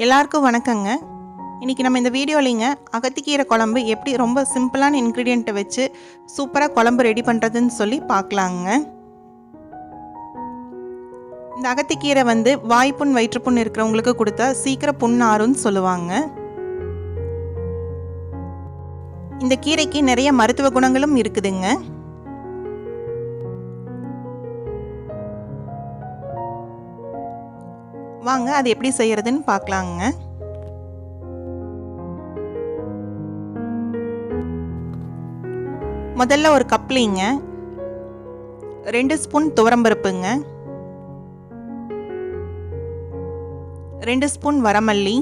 எல்லாருக்கும் வணக்கங்க. இன்றைக்கி நம்ம இந்த வீடியோலிங்க அகத்திக்கீரை குழம்பு எப்படி ரொம்ப சிம்பிளான இன்க்ரீடியண்ட்டை வச்சு சூப்பராக குழம்பு ரெடி பண்ணுறதுன்னு சொல்லி பார்க்கலாங்க. இந்த அகத்திக்கீரை வாய்ப்புண் வயிற்றுப்புண் இருக்கிறவங்களுக்கு கொடுத்தா சீக்கிரம் புண் ஆறுன்னு சொல்லுவாங்க. இந்த கீரைக்கு நிறைய மருத்துவ குணங்களும் இருக்குதுங்க. வாங்க அது எப்படி செய்யறதுன்னு பார்க்கலாங்க. முதல்ல ஒரு கப்லிங்க 2 ஸ்பூன் துவரம்பருப்புங்க, 2 ஸ்பூன் வரமல்லி,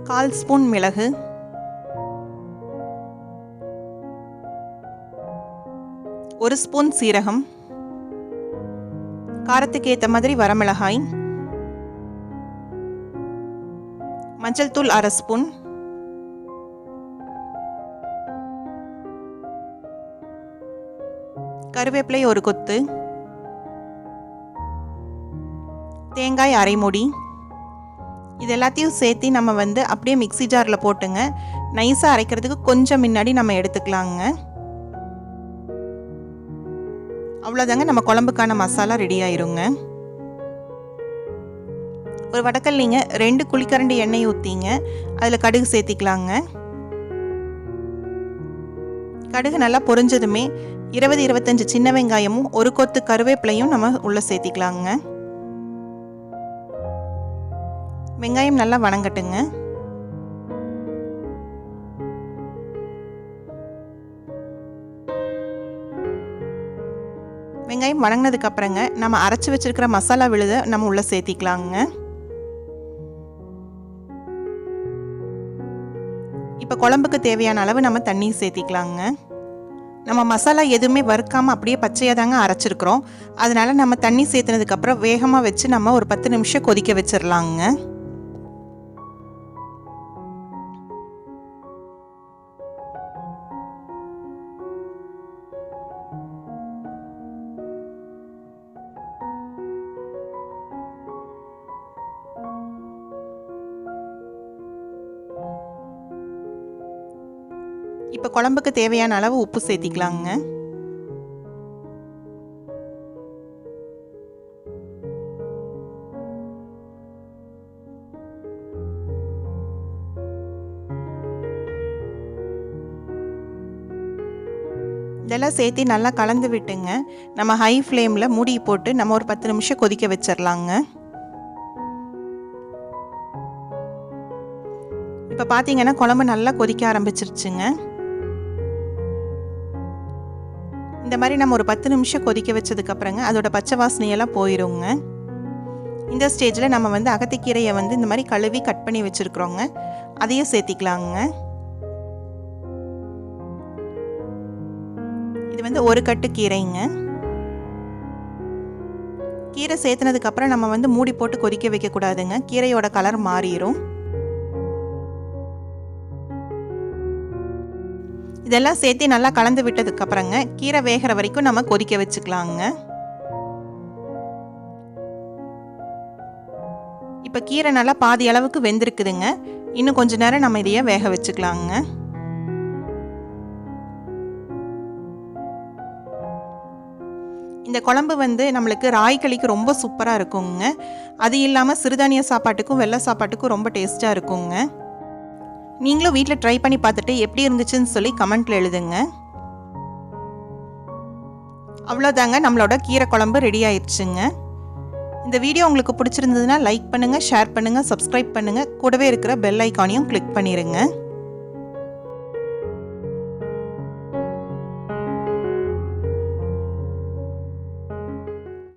1/4 ஸ்பூன் மிளகு, 1 ஸ்பூன் சீரகம், காரத்துக்கு ஏற்ற மாதிரி வரமிளகாய், மஞ்சள் தூள் 1/2 ஸ்பூன், கருவேப்பிலை 1 கொத்து, தேங்காய் 1/2 மூடி. இது எல்லாத்தையும் சேர்த்து நம்ம அப்படியே மிக்ஸி ஜாரில் போட்டுங்க நைஸாக அரைக்கிறதுக்கு கொஞ்சம் முன்னாடி நம்ம எடுத்துக்கலாங்க. அவ்வளோதாங்க, நம்ம குழம்புக்கான மசாலா ரெடி ஆயிருங்க. ஒரு வடக்கல்லிங்க 2 குழிக்கரண்டி எண்ணெய் ஊற்றிங்க அதில் கடுகு சேர்த்திக்கலாங்க. கடுகு நல்லா பொரிஞ்சதுமே 20-25 சின்ன வெங்காயமும் 1 கொத்து கருவேப்பிலையும் நம்ம உள்ளே சேர்த்திக்கலாங்க. வெங்காயம் நல்லா வணங்கட்டுங்க. வெங்காயம் வணங்கினதுக்கு அப்புறங்க நம்ம அரைச்சி வச்சிருக்கிற மசாலா விழுதை நம்ம உள்ள சேர்த்திக்கலாங்க. இப்போ குழம்புக்கு தேவையான அளவு நம்ம தண்ணி சேர்த்திக்கலாங்க. நம்ம மசாலா எதுவுமே வறுக்காமல் அப்படியே பச்சையாக தாங்க அரைச்சிருக்கிறோம். அதனால நம்ம தண்ணி சேர்த்துனதுக்கு அப்புறம் வேகமாக வச்சு நம்ம ஒரு 10 நிமிஷம் கொதிக்க வச்சிடலாங்க. இப்போ குழம்புக்கு தேவையான அளவு உப்பு சேர்த்திக்கலாங்க. இதெல்லாம் சேர்த்து நல்லா கலந்து விட்டுங்க நம்ம ஹை ஃப்ளேமில் மூடி போட்டு நம்ம ஒரு 10 நிமிஷம் கொதிக்க வச்சிடலாங்க. இப்போ பார்த்தீங்கன்னா குழம்பு நல்லா கொதிக்க ஆரம்பிச்சிருச்சுங்க. இந்த மாதிரி நம்ம ஒரு 10 நிமிஷம் கொதிக்க வச்சதுக்கப்புறங்க அதோட பச்சை வாசனையெல்லாம் போயிடுங்க. இந்த ஸ்டேஜில் நம்ம அகத்திக்கீரையை இந்த மாதிரி கழுவி கட் பண்ணி வச்சுருக்குறோங்க, அதையும் சேர்த்திக்கலாங்க. இது ஒரு கட்டு கீரைங்க. கீரை சேர்த்துனதுக்கப்புறம் நம்ம மூடி போட்டு கொதிக்க வைக்கக்கூடாதுங்க, கீரையோட கலர் மாறிடும். இதெல்லாம் சேர்த்து நல்லா கலந்து விட்டதுக்கு அப்புறங்க கீரை வேகிற வரைக்கும் நம்ம கொதிக்க வச்சுக்கலாங்க. இப்போ கீரை நல்லா பாதி அளவுக்கு வெந்திருக்குதுங்க. இன்னும் கொஞ்ச நேரம் நம்ம இதையே வேக வச்சுக்கலாங்க. இந்த குழம்பு நம்மளுக்கு ராய்களிக்கு ரொம்ப சூப்பராக இருக்குங்க. அது இல்லாமல் சிறுதானிய சாப்பாட்டுக்கும் வெள்ளை சாப்பாட்டுக்கும் ரொம்ப டேஸ்ட்டாக இருக்குங்க. நீங்களும் வீட்டில் ட்ரை பண்ணி பார்த்துட்டு எப்படி இருந்துச்சுன்னு சொல்லி கமெண்ட்டில் எழுதுங்க. அவ்வளோதாங்க, நம்மளோட கீரை குழம்பு ரெடி ஆயிடுச்சுங்க. இந்த வீடியோ உங்களுக்கு பிடிச்சிருந்ததுன்னா லைக் பண்ணுங்கள், ஷேர் பண்ணுங்கள், சப்ஸ்கிரைப் பண்ணுங்கள், கூடவே இருக்கிற பெல் ஐக்கானையும் கிளிக் பண்ணிடுங்க.